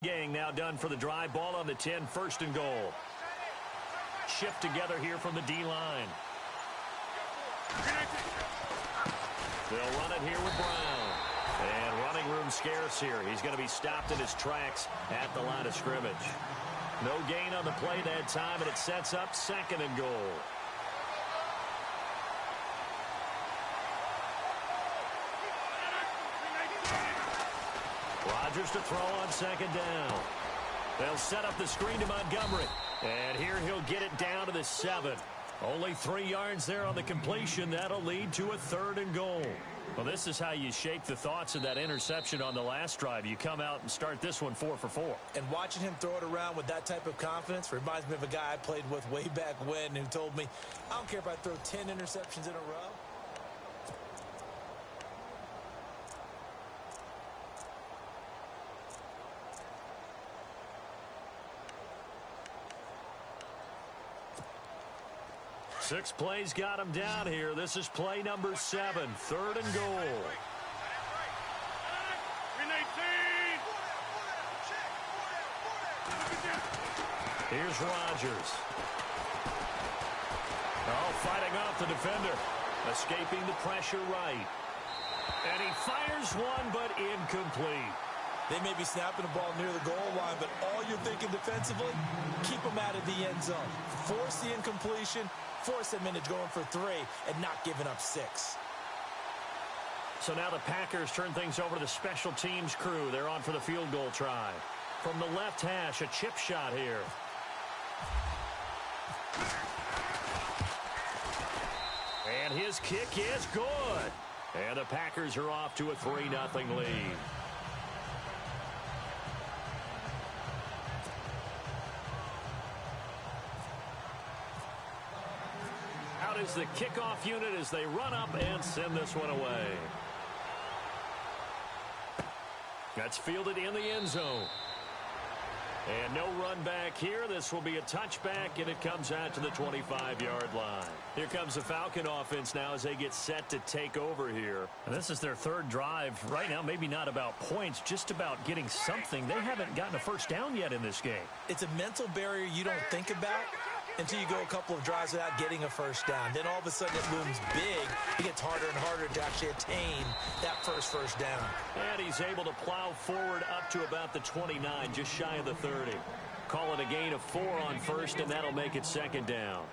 Gang now done for the drive. Ball on the 10, first and goal. Shift together here from the D-line. They'll run it here with Brown. And running room scarce here. He's going to be stopped in his tracks at the line of scrimmage. No gain on the play that time, and it sets up second and goal. Rodgers to throw on second down. They'll set up the screen to Montgomery. And here he'll get it down to the 7. Only 3 yards there on the completion. That'll lead to a third and goal. Well, this is how you shape the thoughts of that interception on the last drive. You come out and start this one 4 for 4. And watching him throw it around with that type of confidence reminds me of a guy I played with way back when who told me, I don't care if I throw 10 interceptions in a row. Six plays got him down here. This is play number 7, third and goal. Here's Rodgers. Oh, fighting off the defender. Escaping the pressure right. And he fires one, but incomplete. They may be snapping the ball near the goal line, but all you're thinking defensively, keep them out of the end zone. Force the incompletion, force them into going for 3, and not giving up 6. So now the Packers turn things over to the special teams crew. They're on for the field goal try. From the left hash, a chip shot here. And his kick is good. And the Packers are off to a 3-0 lead. Out is the kickoff unit as they run up and send this one away. That's fielded in the end zone. And no run back here. This will be a touchback, and it comes out to the 25-yard line. Here comes the Falcon offense now as they get set to take over here. And this is their third drive. Right now, maybe not about points, just about getting something. They haven't gotten a first down yet in this game. It's a mental barrier you don't think about until you go a couple of drives without getting a first down. Then all of a sudden it looms big. It gets harder and harder to actually attain that first down. And he's able to plow forward up to about the 29, just shy of the 30. Call it a gain of 4 on first, and that'll make it second down.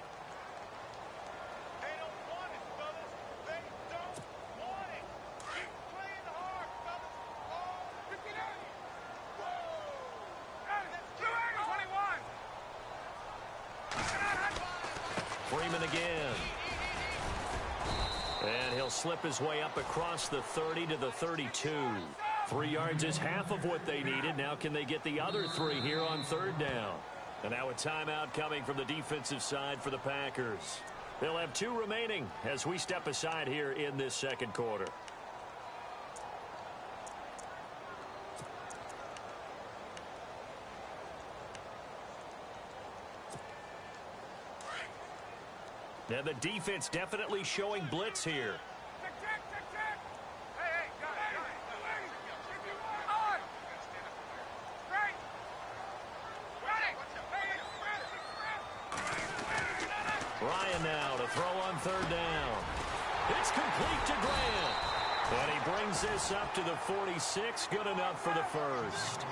Freeman again. And he'll slip his way up across the 30 to the 32. 3 yards is half of what they needed. Now can they get the other 3 here on third down? And now a timeout coming from the defensive side for the Packers. They'll have 2 remaining as we step aside here in this second quarter. Now the defense definitely showing blitz here. Ryan now to throw on third down. It's complete to Grant. And he brings this up to the 46. Good enough for the first.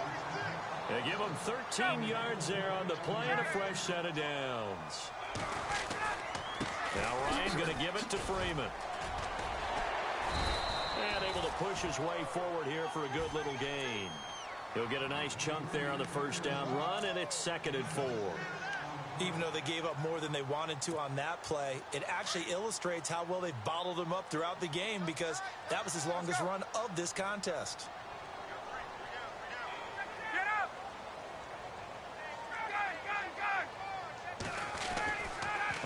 They give him 13 yards there on the play and a fresh set of downs. Now Ryan going to give it to Freeman. And able to push his way forward here for a good little gain. He'll get a nice chunk there on the first down run, and it's second and 4. Even though they gave up more than they wanted to on that play, it actually illustrates how well they've bottled him up throughout the game because that was his longest run of this contest.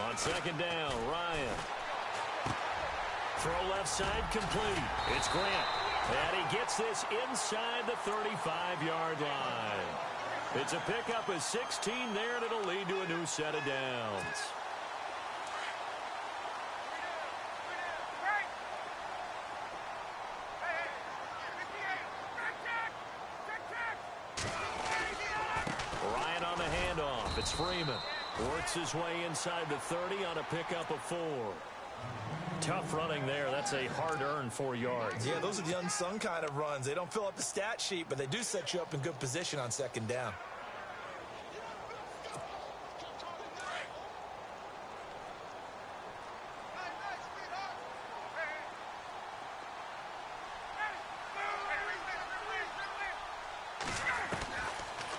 On second down, Ryan. Throw left side complete. It's Grant. And he gets this inside the 35-yard line. It's a pickup of 16 there, and it'll lead to a new set of downs. It's Freeman. Works his way inside the 30 on a pickup of 4. Tough running there. That's a hard-earned 4 yards. Yeah, those are the unsung kind of runs. They don't fill up the stat sheet, but they do set you up in good position on second down.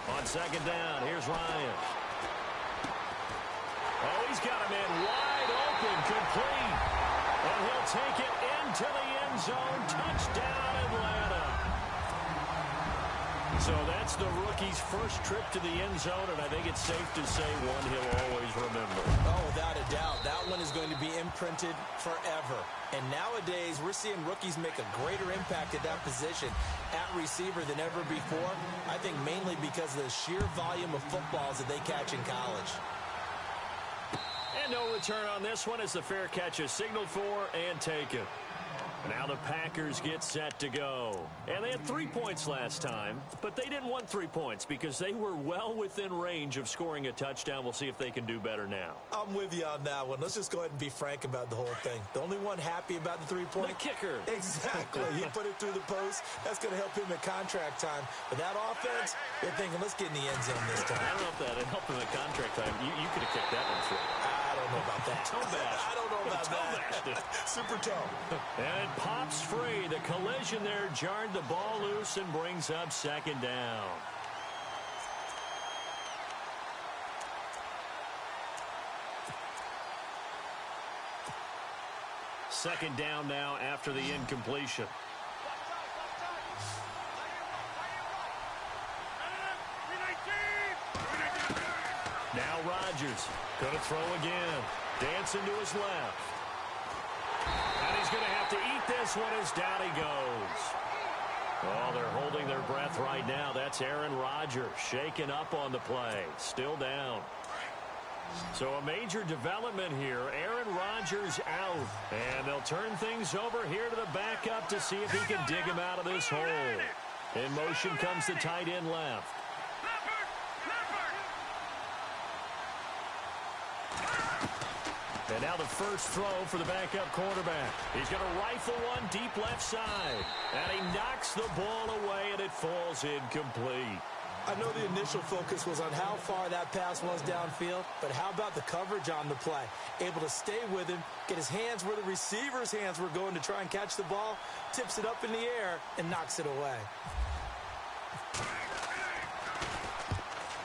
On second down, here's Ryan. Oh, he's got a man wide open, complete. And he'll take it into the end zone. Touchdown, Atlanta. So that's the rookie's first trip to the end zone, and I think it's safe to say one he'll always remember. Oh, without a doubt. That one is going to be imprinted forever. And nowadays, we're seeing rookies make a greater impact at that position at receiver than ever before. I think mainly because of the sheer volume of footballs that they catch in college. And no return on this one as the fair catch is signaled for and taken. Now the Packers get set to go. And they had 3 points last time, but they didn't want 3 points because they were well within range of scoring a touchdown. We'll see if they can do better now. I'm with you on that one. Let's just go ahead and be frank about the whole thing. The only one happy about the 3-point. The kicker. Exactly. He put it through the post. That's going to help him at contract time. But that offense, they're thinking, let's get in the end zone this time. I don't know if that would help him at contract time. You could have kicked that one through. I don't know about that. Toe bash. I don't know about that. Super toe. And it pops free. The collision there jarred the ball loose and brings up second down. Second down now after the incompletion. Now Rodgers going to throw again. Dancing to his left. And he's going to have to eat this one as down he goes. Oh, they're holding their breath right now. That's Aaron Rodgers shaken up on the play. Still down. So a major development here. Aaron Rodgers out. And they'll turn things over here to the backup to see if he can dig him out of this hole. In motion comes the tight end left. And now the first throw for the backup quarterback. He's going to rifle one deep left side. And he knocks the ball away, and it falls incomplete. I know the initial focus was on how far that pass was downfield, but how about the coverage on the play? Able to stay with him, get his hands where the receiver's hands were going to try and catch the ball, tips it up in the air, and knocks it away.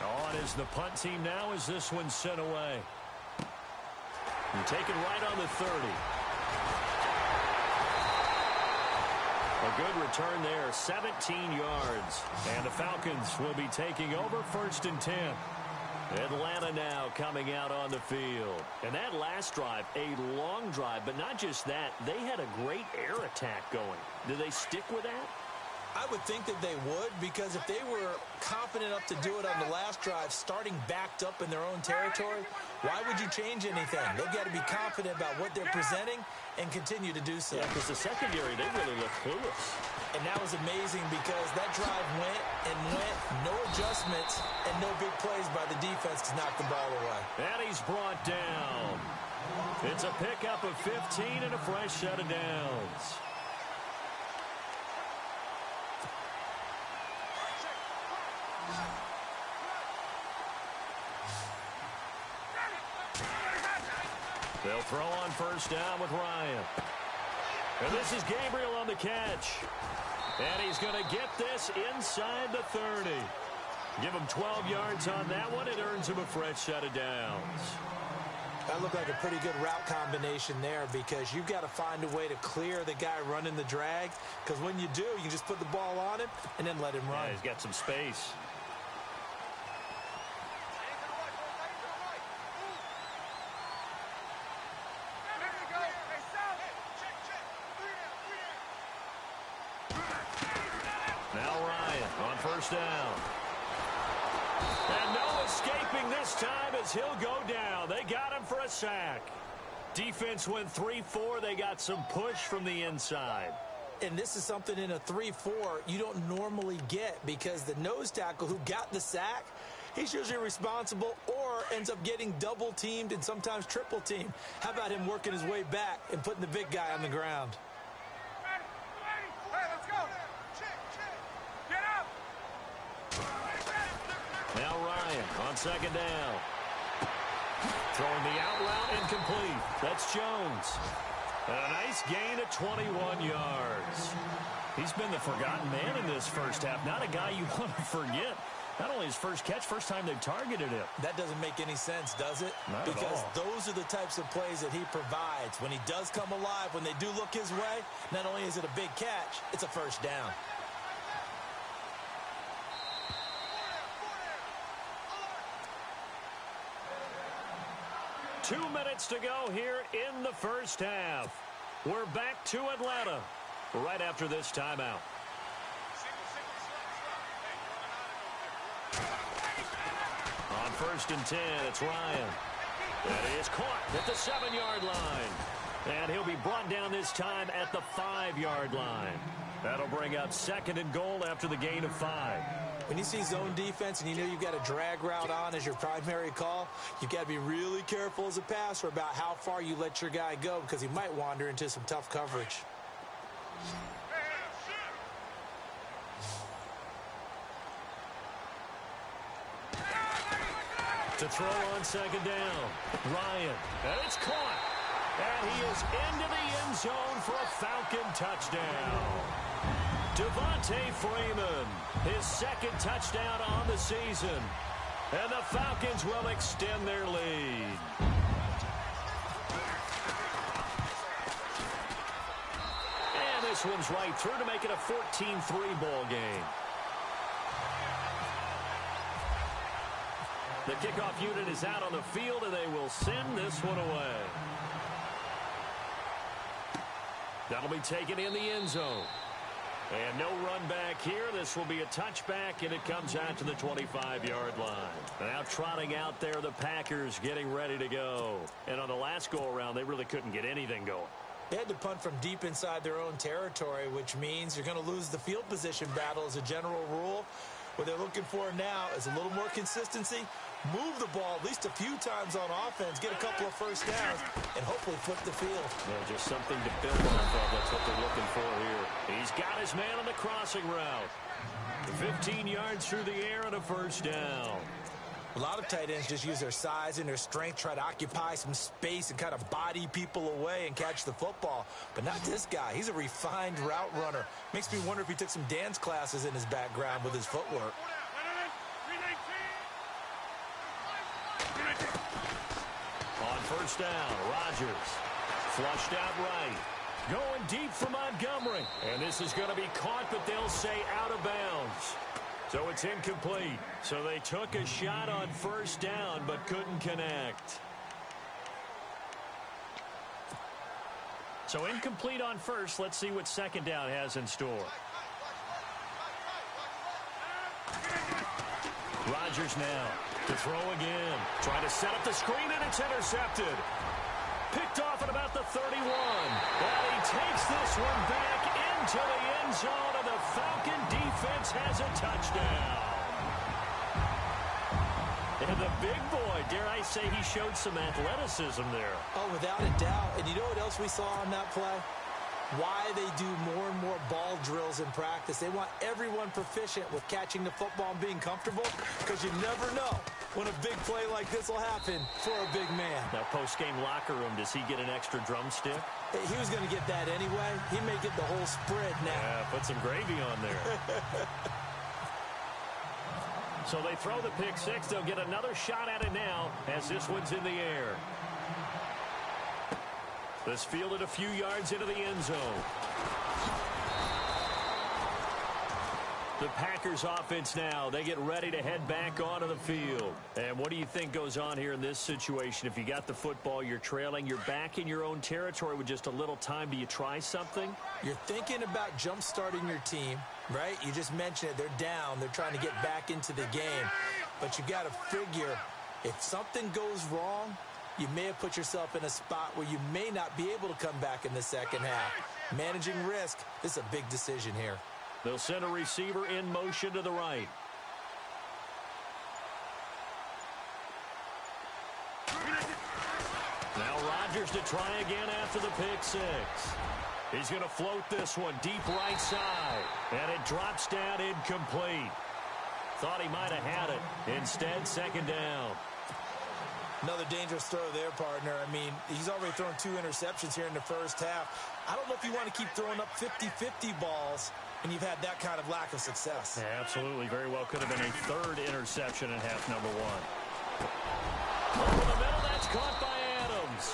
On is the punt team now as this one's sent away. And taken right on the 30. A good return there, 17 yards. And the Falcons will be taking over 1st and 10. Atlanta now coming out on the field. And that last drive, a long drive, but not just that. They had a great air attack going. Do they stick with that? I would think that they would, because if they were confident enough to do it on the last drive, starting backed up in their own territory, why would you change anything? They've got to be confident about what they're presenting and continue to do so. Yeah, because the secondary, they really look clueless. And that was amazing because that drive went and went, no adjustments, and no big plays by the defense to knock the ball away. And he's brought down. It's a pickup of 15 and a fresh set of downs. They'll throw on first down with Ryan. And this is Gabriel on the catch. And he's going to get this inside the 30. Give him 12 yards on that one. It earns him a fresh set of downs. That looked like a pretty good route combination there, because you've got to find a way to clear the guy running the drag. Because when you do, you just put the ball on him and then let him run. Yeah, he's got some space. Now Ryan on first down. And no escaping this time as he'll go down. They got him for a sack. Defense went 3-4. They got some push from the inside. And this is something in a 3-4 you don't normally get, because the nose tackle who got the sack, he's usually responsible, or scorer ends up getting double-teamed and sometimes triple-teamed. How about him working his way back and putting the big guy on the ground? Hey, let's go. Get up. Now Ryan on second down. Throwing the out route incomplete. That's Jones. And a nice gain of 21 yards. He's been the forgotten man in this first half. Not a guy you want to forget. Not only his first catch, first time they've targeted him. That doesn't make any sense, does it? Not because at all. Those are the types of plays that he provides. When he does come alive, when they do look his way, not only is it a big catch, it's a first down. Two minutes to go here in the first half. We're back to Atlanta right after this timeout. On 1st and 10, it's Ryan. And he is caught at the 7-yard line. And he'll be brought down this time at the 5-yard line. That'll bring up 2nd and goal after the gain of 5. When you see zone defense and you know you've got a drag route on as your primary call, you've got to be really careful as a passer about how far you let your guy go because he might wander into some tough coverage. To throw on 2nd down, Ryan, and it's caught. And he is into the end zone for a Falcon touchdown. Devontae Freeman, his 2nd touchdown on the season. And the Falcons will extend their lead. And this one's right through to make it a 14-3 ball game. The kickoff unit is out on the field, and they will send this one away. That'll be taken in the end zone. And no run back here. This will be a touchback, and it comes out to the 25-yard line. Now trotting out there, the Packers getting ready to go. And on the last go-around, they really couldn't get anything going. They had to punt from deep inside their own territory, which means you're going to lose the field position battle as a general rule. What they're looking for now is a little more consistency, move the ball at least a few times on offense, get a couple of first downs, and hopefully flip the field. Yeah, just something to build off of. That's what they're looking for here. He's got his man on the crossing route. 15 yards through the air and a first down. A lot of tight ends just use their size and their strength, try to occupy some space and kind of body people away and catch the football. But not this guy. He's a refined route runner. Makes me wonder if he took some dance classes in his background with his footwork. On first down, Rodgers flushed out right. Going deep for Montgomery. And this is going to be caught, but they'll say out of bounds. So it's incomplete. So they took a shot on first down, but couldn't connect. So incomplete on first. Let's see what 2nd down has in store. Rodgers now to throw again. Trying to set up the screen, and it's intercepted. Picked off at about the 31. And he takes this one back into the end zone, and the Falcon defense has a touchdown. And the big boy, dare I say, he showed some athleticism there. Oh, without a doubt. And you know what else we saw on that play? Why they do more and more ball drills in practice. They want everyone proficient with catching the football and being comfortable, because you never know when a big play like this will happen for a big man. Now, post-game locker room, does he get an extra drumstick? He was going to get that anyway. He may get the whole spread now. Yeah, put some gravy on there. So they throw the pick six. They'll get another shot at it now as this one's in the air. This fielded a few yards into the end zone. The Packers offense now, they get ready to head back onto the field. And what do you think goes on here in this situation? If you got the football, you're trailing, you're back in your own territory with just a little time. Do you try something? You're thinking about jump-starting your team, right? You just mentioned it. They're down. They're trying to get back into the game. But you got to figure, if something goes wrong, you may have put yourself in a spot where you may not be able to come back in the second half. Managing risk, this is a big decision here. They'll send a receiver in motion to the right. Now Rodgers to try again after the pick six. He's going to float this one deep right side. And it drops down incomplete. Thought he might have had it. Instead, second down. Another dangerous throw there, partner. I mean, he's already thrown 2 interceptions here in the first half. I don't know if you want to keep throwing up 50-50 balls, and you've had that kind of lack of success. Yeah, absolutely. Very well could have been a 3rd interception in half number 1. Over the middle, that's caught by Adams.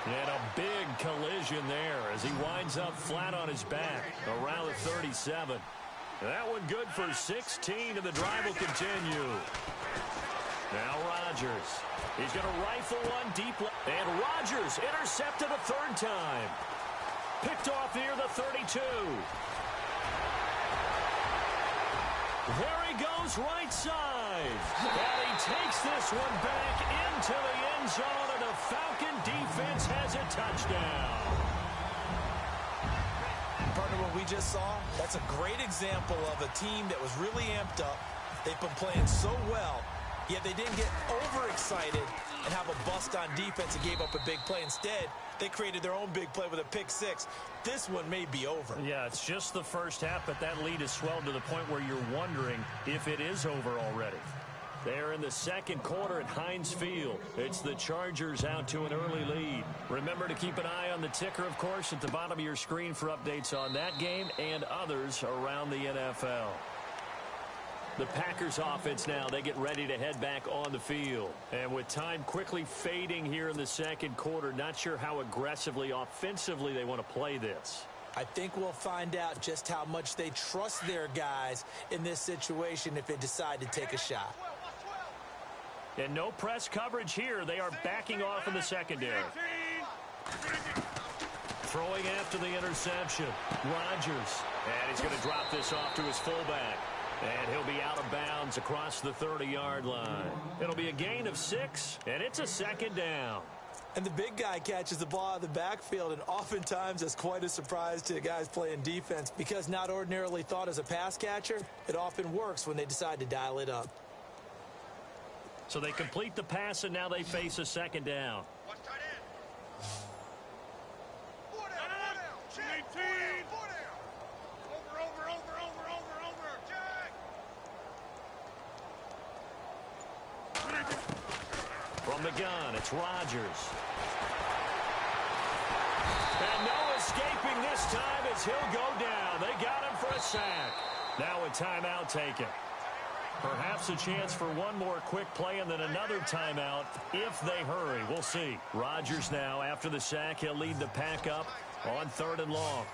And a big collision there as he winds up flat on his back around the 37. That one good for 16, and the drive will continue. Now Rodgers. He's going to rifle one deep left. And Rodgers intercepted a 3rd time. Picked off near the 32. There he goes right side. And he takes this one back into the end zone, and the Falcon defense has a touchdown. Partner, what we just saw, that's a great example of a team that was really amped up. They've been playing so well, yet they didn't get overexcited and have a bust on defense and gave up a big play. Instead, they created their own big play with a pick six. This one may be over. Yeah, it's just the first half, but that lead has swelled to the point where you're wondering if it is over already. They're in the second quarter at Heinz Field. It's the Chargers out to an early lead. Remember to keep an eye on the ticker, of course, at the bottom of your screen for updates on that game and others around the NFL. The Packers offense now, they get ready to head back on the field. And with time quickly fading here in the second quarter, not sure how aggressively, offensively they want to play this. I think we'll find out just how much they trust their guys in this situation if they decide to take a shot. And no press coverage here. They are backing off in the secondary. Throwing after the interception. Rodgers. And he's going to drop this off to his fullback. And he'll be out of bounds across the 30-yard line. It'll be a gain of 6, and it's a second down. And the big guy catches the ball out of the backfield, and oftentimes that's quite a surprise to the guys playing defense because not ordinarily thought as a pass catcher, it often works when they decide to dial it up. So they complete the pass, and now they face a second down. Watch tight end. Four down. Check. Four down. Over. Check. From the gun, it's Rodgers. And no escaping this time as he'll go down. They got him for a sack. Now a timeout taken. Perhaps a chance for one more quick play and then another timeout if they hurry. We'll see. Rodgers now, after the sack, he'll lead the pack up on 3rd and long.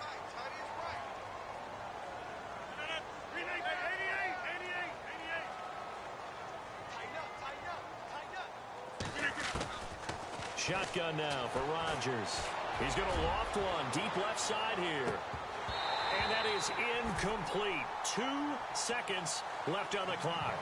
Shotgun now for Rodgers. He's going to loft one deep left side here. And that is incomplete. 2 seconds left on the clock.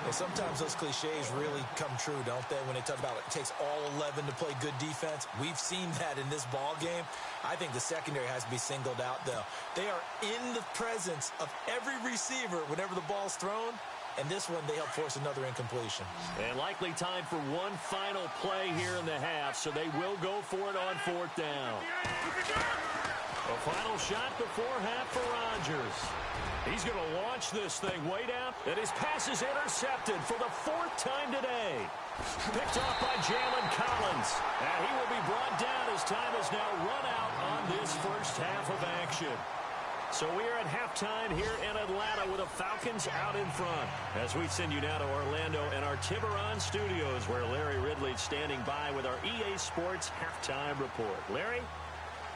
And sometimes those cliches really come true, don't they? When they talk about it takes all 11 to play good defense. We've seen that in this ball game. I think the secondary has to be singled out, though. They are in the presence of every receiver whenever the ball's thrown. And this one, they help force another incompletion. And likely time for one final play here in the half, so they will go for it on 4th down. A final shot before half for Rodgers. He's going to launch this thing way down, and his pass is intercepted for the 4th time today. Picked off by Jalen Collins. And he will be brought down as time has now run out on this first half of action. So we are at halftime here in Atlanta with the Falcons out in front. As we send you now to Orlando and our Tiburon studios where Larry Ridley is standing by with our EA Sports halftime report. Larry?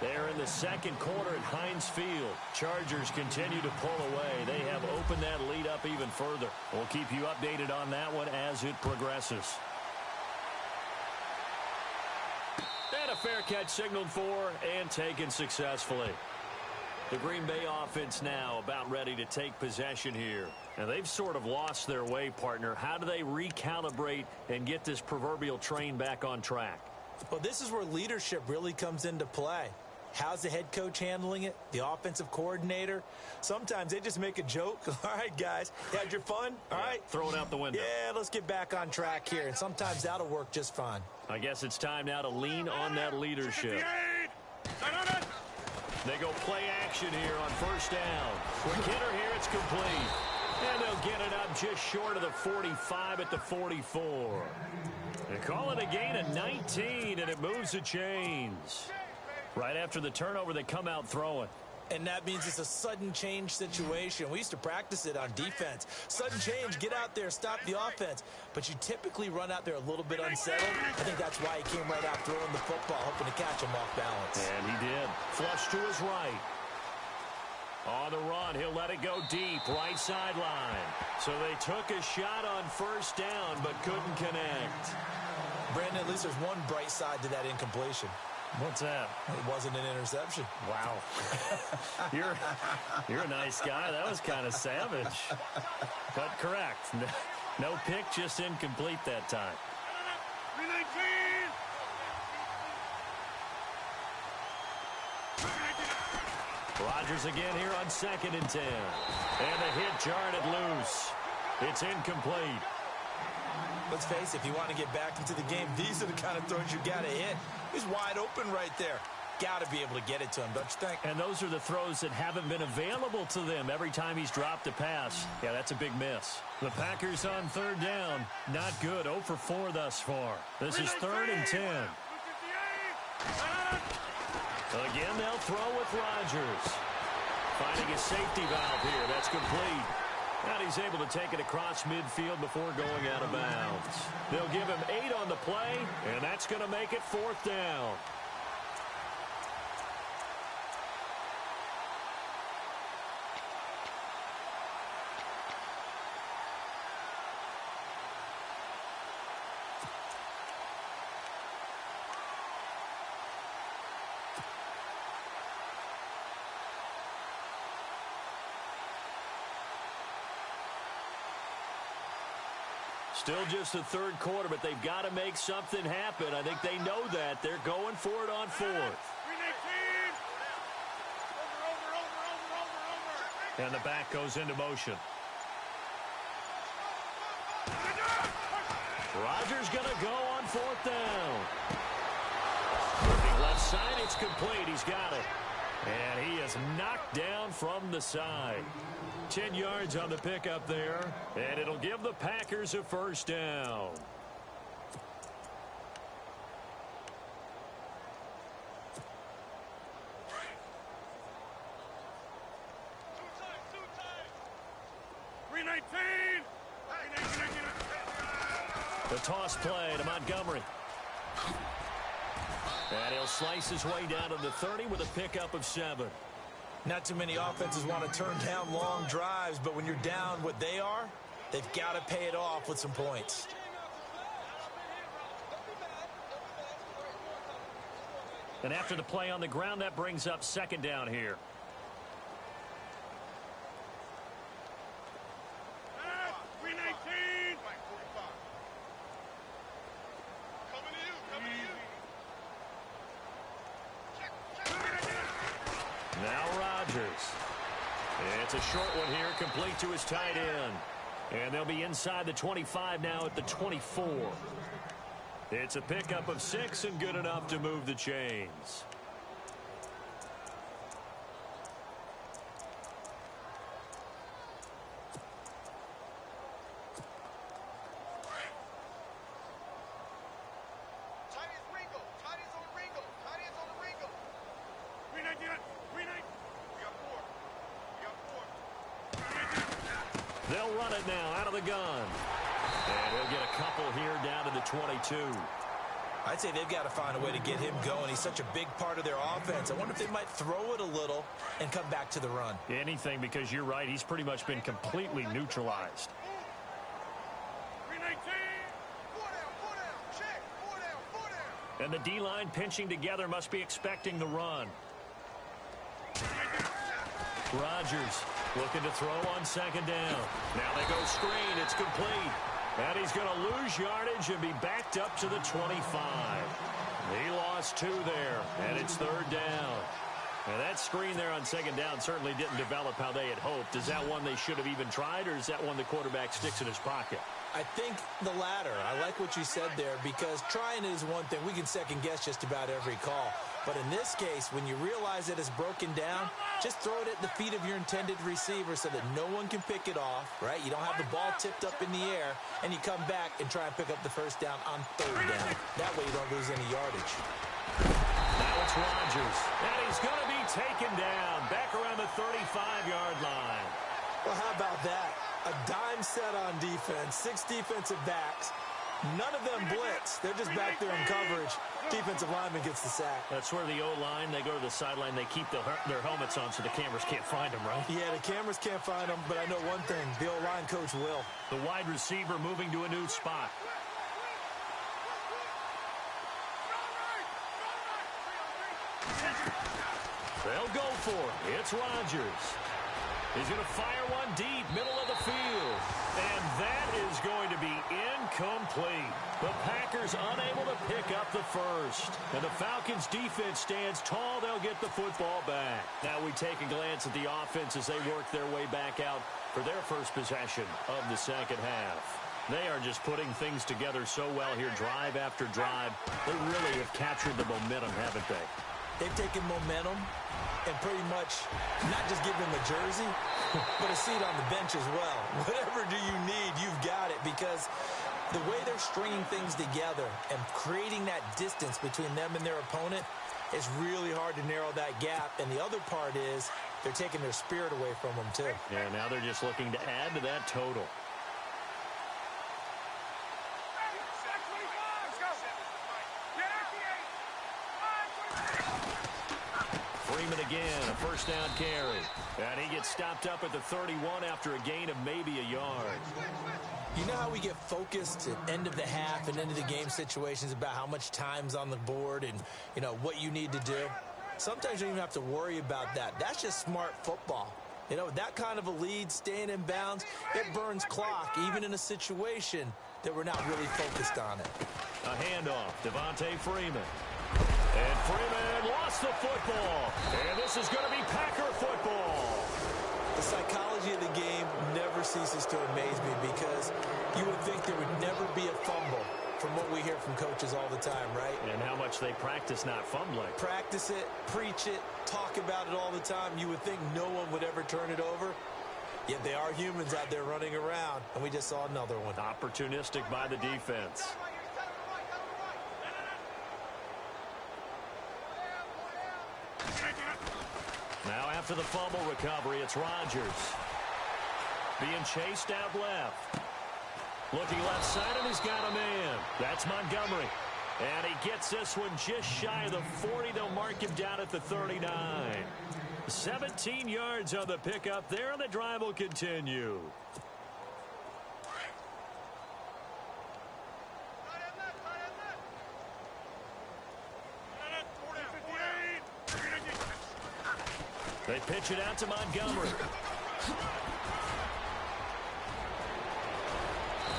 They're in the second quarter at Heinz Field. Chargers continue to pull away. They have opened that lead up even further. We'll keep you updated on that one as it progresses. And a fair catch signaled for and taken successfully. The Green Bay offense now about ready to take possession here. And they've sort of lost their way, partner. How do they recalibrate and get this proverbial train back on track? Well, this is where leadership really comes into play. How's the head coach handling it? The offensive coordinator? Sometimes they just make a joke. All right, guys, had your fun? All right. Throw it out the window. Yeah, let's get back on track here, and sometimes that'll work just fine. I guess it's time now to lean on that leadership. They go play action here on first down. Quick hitter here, it's complete. And they'll get it up just short of the 45 at the 44. They call it a gain of 19, and it moves the chains. Right after the turnover, they come out throwing. And that means it's a sudden change situation. We used to practice it on defense. Sudden change, get out there, stop the offense. But you typically run out there a little bit unsettled. I think that's why he came right out throwing the football, hoping to catch him off balance. And he did. Flush to his right. On the run, he'll let it go deep, right sideline. So they took a shot on first down, but couldn't connect. Brandon, at least there's one bright side to that incompletion. What's that? It wasn't an interception. Wow. You're a nice guy. That was kind of savage. But correct. No pick, just incomplete that time. Rodgers again here on 2nd and 10. And the hit jarred it loose. It's incomplete. Let's face it, if you want to get back into the game, these are the kind of throws you got to hit. He's wide open right there. Got to be able to get it to him, don't you think? And those are the throws that haven't been available to them every time he's dropped a pass. Yeah, that's a big miss. The Packers on 3rd down. Not good. 0 for 4 thus far. This is 3rd and 10. Again, they'll throw with Rodgers. Finding a safety valve here. That's complete. And he's able to take it across midfield before going out of bounds. They'll give him 8 on the play, and that's going to make it 4th down. Still just the 3rd quarter, but they've got to make something happen. I think they know that. They're going for it on 4th. And the back goes into motion. Rodgers going to go on 4th down. Looking left side, it's complete. He's got it. And he is knocked down from the side. 10 yards on the pickup there, and it'll give the Packers a 1st down. The toss play to Montgomery. And he'll slice his way down to the 30 with a pickup of 7. Not too many offenses want to turn down long drives, but when you're down what they are, they've got to pay it off with some points. And after the play on the ground, that brings up 2nd down here. It's a short one here, complete to his tight end. And they'll be inside the 25 now at the 24. It's a pickup of 6 and good enough to move the chains. They'll run it now out of the gun. And he'll get a couple here down to the 22. I'd say they've got to find a way to get him going. He's such a big part of their offense. I wonder if they might throw it a little and come back to the run. Anything, because you're right. He's pretty much been completely neutralized. And the D-line pinching together must be expecting the run. Rodgers looking to throw on 2nd down. Now they go screen. It's complete. And he's going to lose yardage and be backed up to the 25. He lost 2 there, and it's 3rd down. Now that screen there on second down certainly didn't develop how they had hoped. Is that one they should have even tried, or is that one the quarterback sticks in his pocket? I think the latter. I like what you said there, because trying it is one thing. We can second-guess just about every call. But in this case, when you realize that it's broken down, just throw it at the feet of your intended receiver so that no one can pick it off, right? You don't have the ball tipped up in the air, and you come back and try and pick up the first down on third down. That way you don't lose any yardage. Now it's Rodgers, and he's going to be taken down back around the 35-yard line. Well, how about that? A dime set on defense, 6 defensive backs. None of them blitz. They're just back there in coverage. Defensive lineman gets the sack. That's where the O-line, they go to the sideline, they keep their helmets on so the cameras can't find them, right? Yeah, the cameras can't find them, but I know one thing. The O-line coach will. The wide receiver moving to a new spot. They'll go for it. It's Rodgers. He's going to fire one deep, middle of the field. And that is going to be incomplete. The Packers unable to pick up the first. And the Falcons' defense stands tall. They'll get the football back. Now we take a glance at the offense as they work their way back out for their first possession of the second half. They are just putting things together so well here, drive after drive. They really have captured the momentum, haven't they? They've taken momentum and pretty much not just give them a jersey, but a seat on the bench as well. Whatever do you need, you've got it, because the way they're stringing things together and creating that distance between them and their opponent is really hard to narrow that gap. And the other part is they're taking their spirit away from them, too. Yeah, now they're just looking to add to that total. Freeman again, a first down carry. And he gets stopped up at the 31 after a gain of maybe a yard. You know how we get focused at end of the half and end of the game situations about how much time's on the board and, you know, what you need to do? Sometimes you don't even have to worry about that. That's just smart football. You know, that kind of a lead, staying in bounds, it burns clock, even in a situation that we're not really focused on it. A handoff, Devontae Freeman. And Freeman lost the football. And this is going to be Packer football. The psychology of the game never ceases to amaze me, because you would think there would never be a fumble from what we hear from coaches all the time, right? And how much they practice not fumbling. Practice it, preach it, talk about it all the time. You would think no one would ever turn it over. Yet they are humans out there running around, and we just saw another one. Opportunistic by the defense. Now after the fumble recovery, it's Rodgers. Being chased out left. Looking left side, and he's got a man. That's Montgomery. And he gets this one just shy of the 40. They'll mark him down at the 39. 17 yards on the pickup there, and the drive will continue. They pitch it out to Montgomery.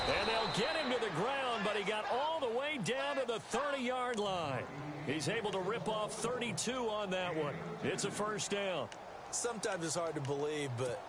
And they'll get him to the ground, but he got all the way down to the 30-yard line. He's able to rip off 32 on that one. It's a first down. Sometimes it's hard to believe, but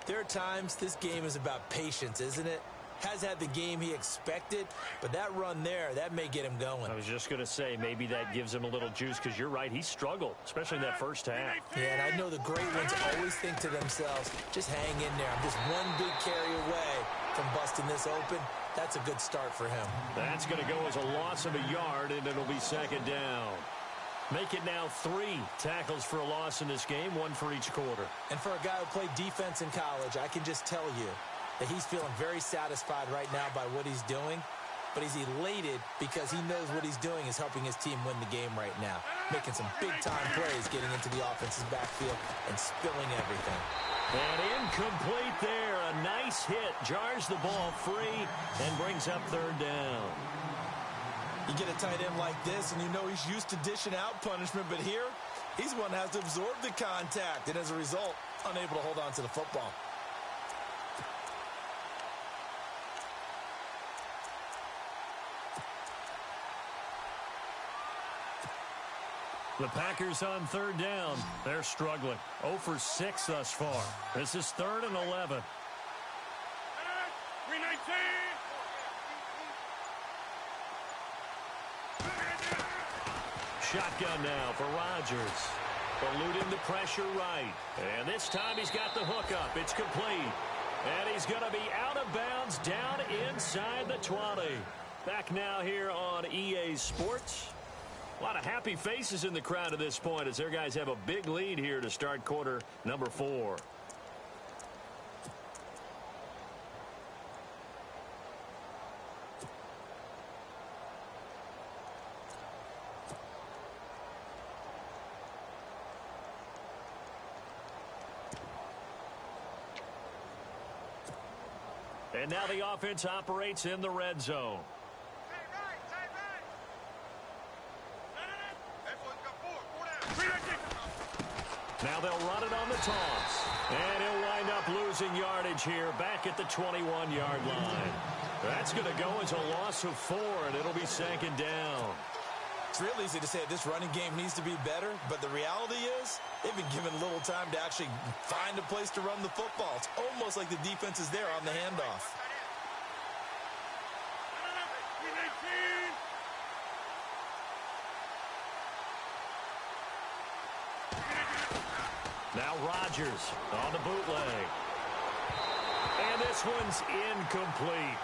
there are times this game is about patience, isn't it? Has had the game he expected, but that run there, that may get him going. I was just going to say, maybe that gives him a little juice, because you're right, he struggled, especially in that first half. Yeah, and I know the great ones always think to themselves, just hang in there. I'm just one big carry away from busting this open. That's a good start for him. That's going to go as a loss of a yard, and it'll be second down. Make it now 3 tackles for a loss in this game, 1 for each quarter. And for a guy who played defense in college, I can just tell you that he's feeling very satisfied right now by what he's doing, but he's elated because he knows what he's doing is helping his team win the game right now, making some big-time plays, getting into the offense's backfield and spilling everything. And incomplete there. A nice hit. Jars the ball free and brings up third down. You get a tight end like this, and you know he's used to dishing out punishment, but here, he's one that has to absorb the contact, and as a result, unable to hold on to the football. The Packers on third down. They're struggling. 0 for 6 thus far. This is 3rd and 11. 319. Shotgun now for Rodgers. Eluding the pressure right. And this time he's got the hook up. It's complete. And he's going to be out of bounds down inside the 20. Back now here on EA Sports. A lot of happy faces in the crowd at this point as their guys have a big lead here to start quarter number 4. And now the offense operates in the red zone. Now they'll run it on the toss. And he'll wind up losing yardage here back at the 21-yard line. That's going to go as a loss of 4, and it'll be 2nd down. It's real easy to say this running game needs to be better, but the reality is they've been given little time to actually find a place to run the football. It's almost like the defense is there on the handoff. Now Rodgers on the bootleg. And this one's incomplete.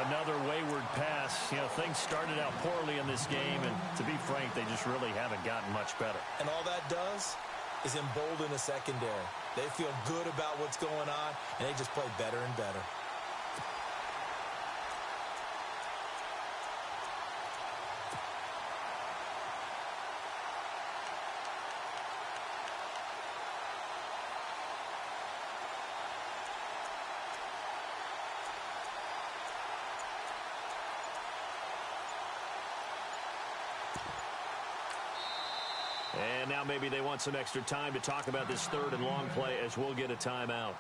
Another wayward pass. You know, things started out poorly in this game, and to be frank, they just really haven't gotten much better. And all that does is embolden a secondary. They feel good about what's going on, and they just play better and better. And now maybe they want some extra time to talk about this 3rd and long play as we'll get a timeout.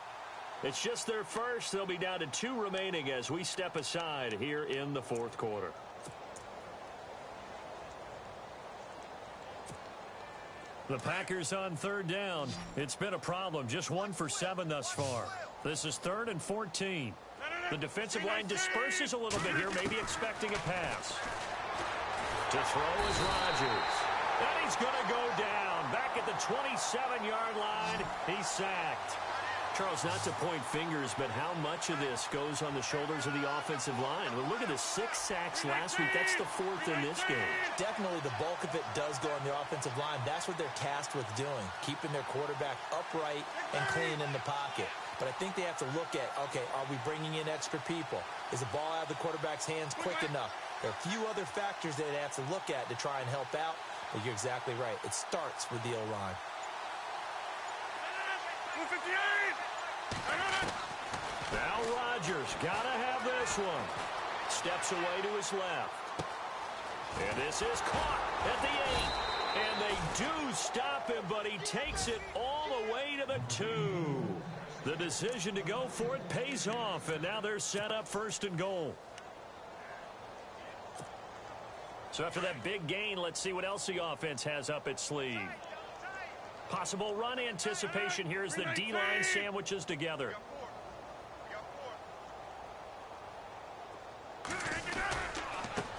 It's just their first. They'll be down to 2 remaining as we step aside here in the 4th quarter. The Packers on 3rd down. It's been a problem. Just 1 for 7 thus far. This is 3rd and 14. The defensive line disperses a little bit here, maybe expecting a pass. To throw is Rodgers. And he's going to go down. Back at the 27-yard line, he's sacked. Charles, not to point fingers, but how much of this goes on the shoulders of the offensive line? Well, look at the 6 sacks last week. That's the 4th in this game. Definitely the bulk of it does go on the offensive line. That's what they're tasked with doing, keeping their quarterback upright and clean in the pocket. But I think they have to look at, okay, are we bringing in extra people? Is the ball out of the quarterback's hands quick enough? There are a few other factors that they have to look at to try and help out. But you're exactly right. It starts with the O-line. Now Rodgers got to have this one. Steps away to his left. And this is caught at the 8. And they do stop him, but he takes it all the way to the 2. The decision to go for it pays off, and now they're set up 1st and goal. So after that big gain, let's see what else the offense has up its sleeve. Possible run anticipation here as the D-line sandwiches together.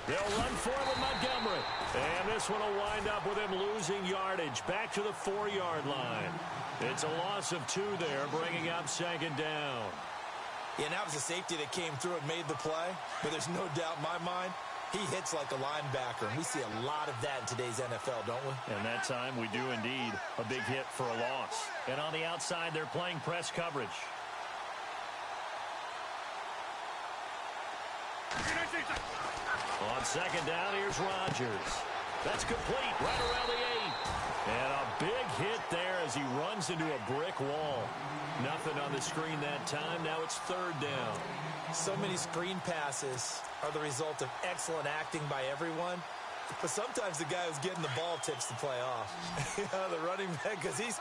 They'll run for it with Montgomery. And this one will wind up with him losing yardage back to the 4-yard line. It's a loss of 2 there, bringing up 2nd down. Yeah, and that was a safety that came through and made the play. But there's no doubt in my mind, he hits like a linebacker, and we see a lot of that in today's NFL, don't we? And that time we do indeed. A big hit for a loss. And on the outside, they're playing press coverage. On 2nd down, here's Rodgers. That's complete right around the 8. And a big hit there as he runs into a brick wall. Nothing on the screen that time. Now it's 3rd down. So many screen passes are the result of excellent acting by everyone. But sometimes the guy who's getting the ball tips the play off. The running back, because he's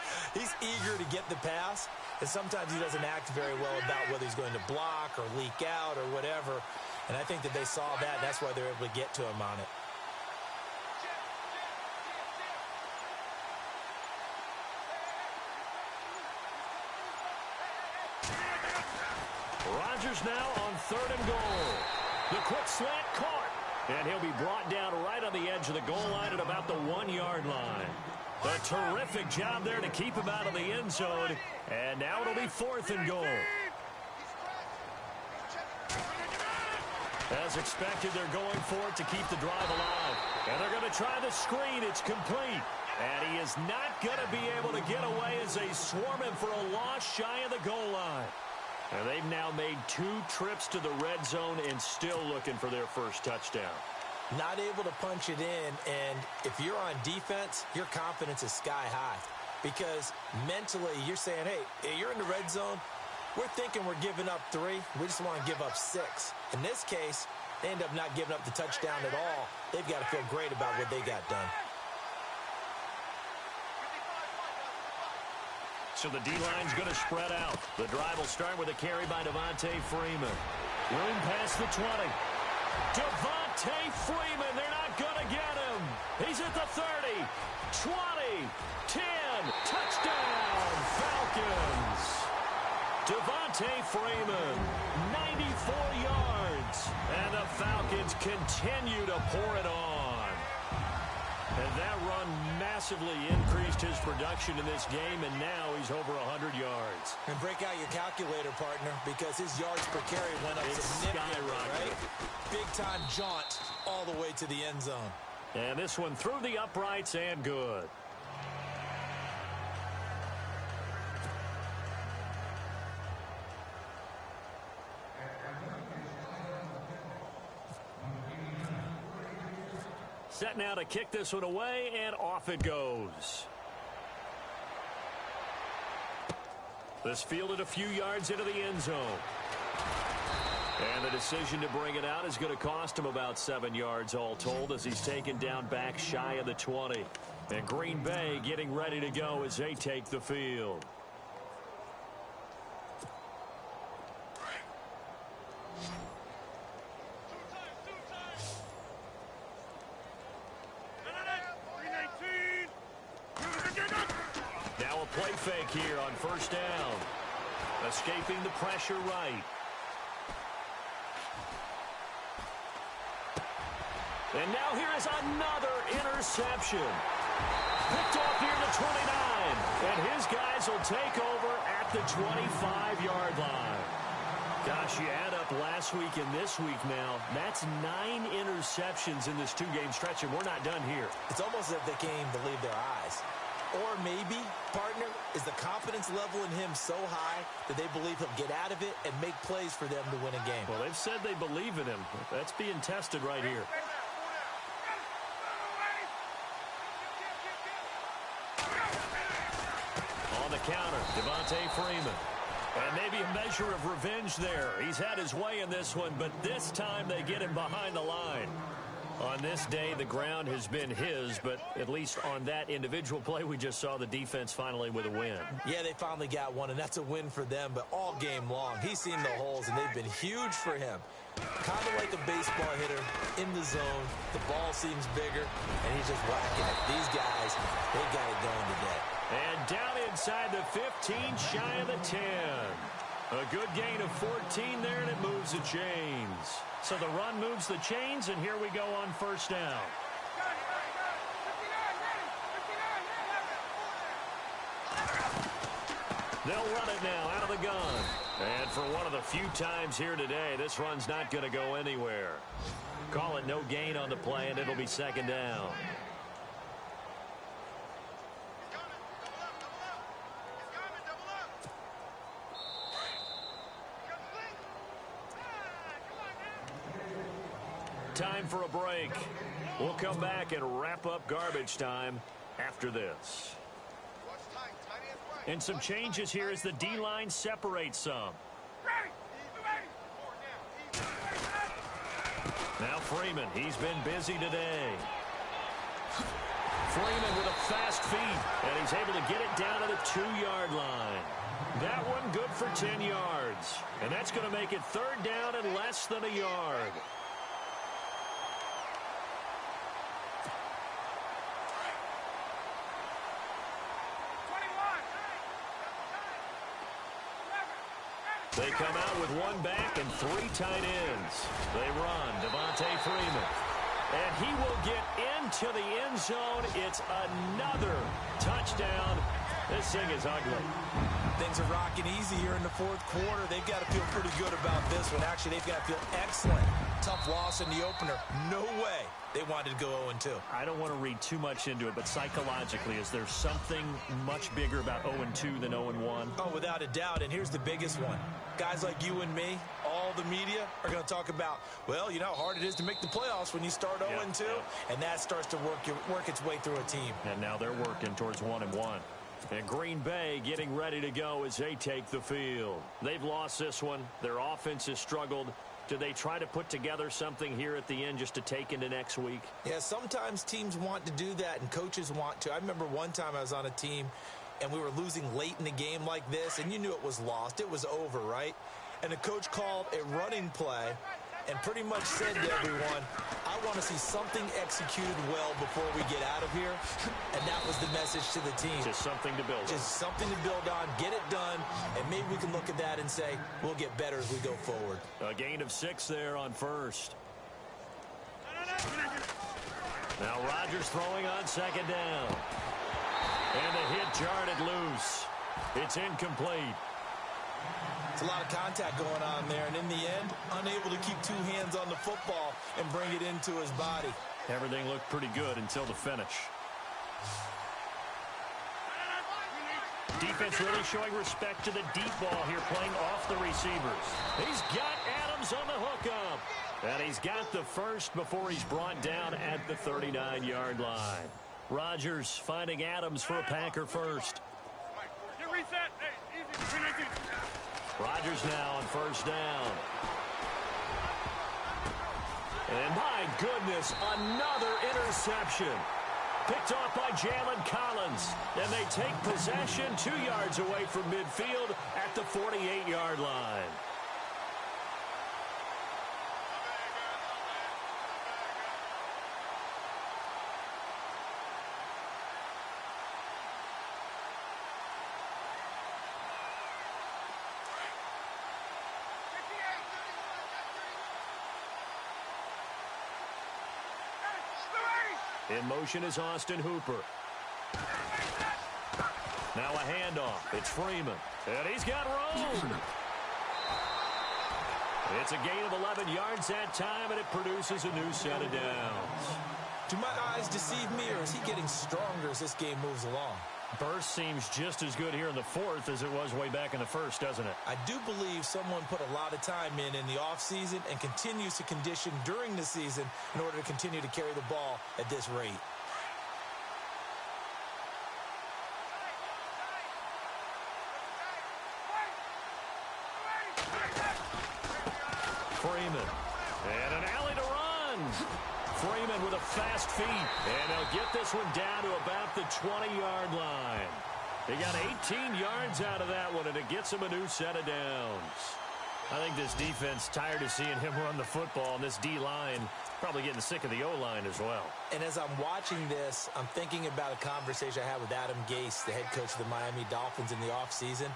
eager to get the pass. And sometimes he doesn't act very well about whether he's going to block or leak out or whatever. And I think that they saw that. That's why they're able to get to him on it. Chargers now on 3rd and goal. The quick slant caught. And he'll be brought down right on the edge of the goal line at about the 1-yard line. A terrific job there to keep him out of the end zone. And now it'll be 4th and goal. As expected, they're going for it to keep the drive alive. And they're going to try the screen. It's complete. And he is not going to be able to get away as they swarm him for a loss shy of the goal line. And they've now made 2 trips to the red zone and still looking for their first touchdown. Not able to punch it in, and if you're on defense, your confidence is sky high. Because mentally, you're saying, hey, you're in the red zone. We're thinking we're giving up 3. We just want to give up 6. In this case, they end up not giving up the touchdown at all. They've got to feel great about what they got done. So the D-line's going to spread out. The drive will start with a carry by Devontae Freeman. Room past the 20. Devontae Freeman, they're not going to get him. He's at the 30, 20, 10, touchdown, Falcons. Devontae Freeman, 94 yards. And the Falcons continue to pour it on. And that run massively increased his production in this game, and now he's over 100 yards. And break out your calculator, partner, because his yards per carry went up significantly, right? Big-time jaunt all the way to the end zone. And this one through the uprights and good. Set now to kick this one away, and off it goes. This fielded a few yards into the end zone. And the decision to bring it out is going to cost him about 7 yards all told as he's taken down back shy of the 20. And Green Bay getting ready to go as they take the field. Now a play fake here on first down. Escaping the pressure right. And now here is another interception. Picked off near the 29. And his guys will take over at the 25-yard line. Gosh, you add up last week and this week now. That's 9 interceptions in this 2-game stretch, and we're not done here. It's almost as if they can't even believe their eyes. Or maybe, partner, is the confidence level in him so high that they believe he'll get out of it and make plays for them to win a game. Well, they've said they believe in him. That's being tested right here. On the counter, Devontae Freeman. And maybe a measure of revenge there. He's had his way in this one, but this time they get him behind the line. On this day, the ground has been his, but at least on that individual play, we just saw the defense finally with a win. Yeah, they finally got one, and that's a win for them, but all game long, he's seen the holes, and they've been huge for him. Kind of like a baseball hitter in the zone. The ball seems bigger, and he's just whacking it. These guys, they got it going today. And down inside the 15, shy of the 10. A good gain of 14 there, and it moves the chains. So the run moves the chains, and here we go on first down. They'll run it now out of the gun. And for one of the few times here today, this run's not going to go anywhere. Call it no gain on the play, and it'll be second down. Time for a break. We'll come back and wrap up garbage time after this. And some changes here as the D-line separates some. Now Freeman, he's been busy today. Freeman with a fast feet, and he's able to get it down to the 2-yard line. That one good for 10 yards. And that's going to make it third down and less than a yard. They come out with one back and three tight ends. They run Devontae Freeman. And he will get into the end zone. It's another touchdown. This thing is ugly. Things are rocking easy here in the fourth quarter. They've got to feel pretty good about this one. Actually, they've got to feel excellent. Tough loss in the opener. No way they wanted to go 0-2. I don't want to read too much into it, but psychologically, is there something much bigger about 0-2 than 0-1? Oh, without a doubt, and here's the biggest one. Guys like you and me, all the media, are going to talk about, well, you know how hard it is to make the playoffs when you start 0-2, and that starts to work its way through a team. And now they're working towards 1-1. And Green Bay getting ready to go as they take the field. They've lost this one. Their offense has struggled. Do they try to put together something here at the end just to take into next week? Yeah, sometimes teams want to do that, and coaches want to. I remember one time I was on a team, and we were losing late in the game like this, and you knew it was lost. It was over, right? And the coach called a running play and pretty much said to everyone, I want to see something executed well before we get out of here. And that was the message to the team. Just something to build on. Just something to build on, get it done, and maybe we can look at that and say, we'll get better as we go forward. A gain of 6 there on first. Now Rodgers throwing on second down. And the hit jarred loose. It's incomplete. It's a lot of contact going on there, and in the end, unable to keep two hands on the football and bring it into his body. Everything looked pretty good until the finish. Defense really showing respect to the deep ball here, playing off the receivers. He's got Adams on the hookup. And he's got the first before he's brought down at the 39-yard line. Rodgers finding Adams for a Packer first. Rodgers now on first down. And my goodness, another interception. Picked off by Jalen Collins. And they take possession 2 yards away from midfield at the 48-yard line. In motion is Austin Hooper. Now a handoff. It's Freeman. And he's got room. It's a gain of 11 yards that time, and it produces a new set of downs. Do my eyes deceive me, or is he getting stronger as this game moves along? Burst seems just as good here in the fourth as it was way back in the first, doesn't it? I do believe someone put a lot of time in the offseason and continues to condition during the season in order to continue to carry the ball at this rate. Freeman. And an alley to run. Freeman with a fast feet. And they'll get this one down to about the 20-yard line. They got 18 yards out of that one, and it gets them a new set of downs. I think this defense tired of seeing him run the football, and this D-line probably getting sick of the O-line as well. And as I'm watching this, I'm thinking about a conversation I had with Adam Gase, the head coach of the Miami Dolphins, in the offseason.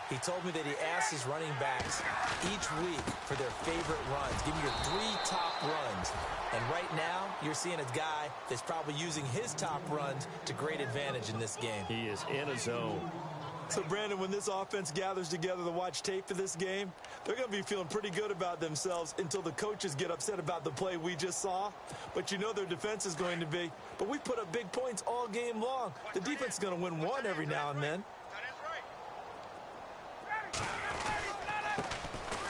He told me that he asked his running backs each week for their favorite runs. Give me your 3 top runs. And right now, you're seeing a guy that's probably using his top runs to great advantage in this game. He is in a zone. So, Brandon, when this offense gathers together to watch tape of this game, they're going to be feeling pretty good about themselves until the coaches get upset about the play we just saw. But you know their defense is going to be. But we put up big points all game long. The defense is going to win one every now and then.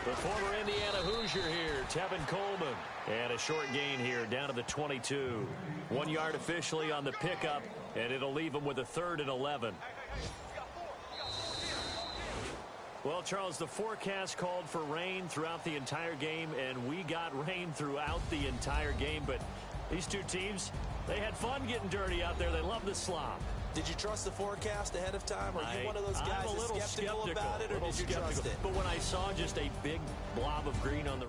The former Indiana Hoosier here, Tevin Coleman. And a short gain here down to the 22. 1 yard officially on the pickup, and it'll leave them with a 3rd and 11. Well, Charles, the forecast called for rain throughout the entire game, and we got rain throughout the entire game. But these two teams, they had fun getting dirty out there. They love the slop. Did you trust the forecast ahead of time? Are you one of those guys I'm a little skeptical about it, or did you trust it? But when I saw just a big blob of green on the